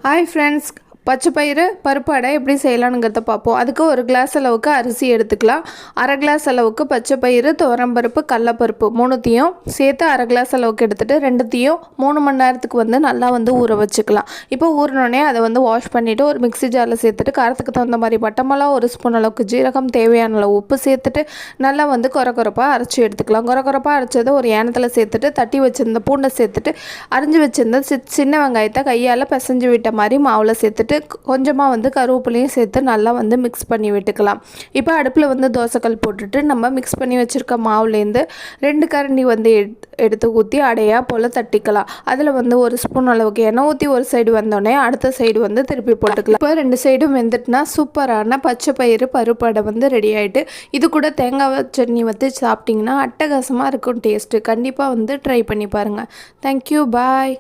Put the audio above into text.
Hi friends, பச்சை பயிறு பருப்பு அடை எப்படி செய்யலாம்ங்கறத பாப்போம். அதுக்கு 1 கிளாஸ் அளவுக்கு அரிசி எடுத்துக்கலாம். 1/2 கிளாஸ் அளவுக்கு பச்சை பயிறு, துவரம்பருப்பு, கடலைப்பருப்பு மூணுத்தையும் சேர்த்து 1/2 கிளாஸ் அளவுக்கு எடுத்துட்டு ரெண்டுத்தையும் 3 மணி நேரத்துக்கு நல்லா ஊற வச்சுக்கலாம். இப்போ ஊறினோனே அதை வாஷ் பண்ணிட்டு ஒரு மிக்ஸி ஜார்ல சேர்த்துட்டு காரத்துக்கு தகுந்த மாதிரி பட்டை மிளகாய் 1 ஸ்பூன் அளவுக்கு ஜீரகம் தேவையான அளவு உப்பு சேர்த்துட்டு நல்லா கொரகொரப்பா அரைச்சி எடுத்துக்கலாம். கொரகொரப்பா அரைச்சதை ஒரு ஏனத்துல சேர்த்துட்டு தட்டி வச்சிருந்த பூண்டை சேர்த்துட்டு அரிஞ்சு வச்சிருந்த சின்ன வெங்காயத்தை கையால பிசைஞ்சு விட்ட மாதிரி மாவுல சேர்த்துட்டு கொஞ்சமாக கருவேப்பிலையும் சேர்த்து நல்லா மிக்ஸ் பண்ணி விட்டுக்கலாம். இப்போ அடுப்பில் தோசைக்கல் போட்டுட்டு நம்ம மிக்ஸ் பண்ணி வச்சுருக்க மாவுலேருந்து 2 கரண்டி எடுத்து ஊற்றி அடையாக போல் தட்டிக்கலாம். அதில் 1 ஸ்பூன் அளவுக்கு எண்ணெய் ஊற்றி ஒரு சைடு வந்தோடனே அடுத்த சைடு திருப்பி போட்டுக்கலாம். இப்போ 2 சைடும் வெந்துட்டுனா சூப்பரான பச்சை பயிறு பருப்பு அடை ரெடி ஆகிட்டு. இது கூட தேங்காய் சட்னி சாப்பிட்டிங்கன்னா அட்டகாசமாக இருக்கும் டேஸ்ட்டு. கண்டிப்பாக ட்ரை பண்ணி பாருங்கள். தேங்க்யூ, பாய்.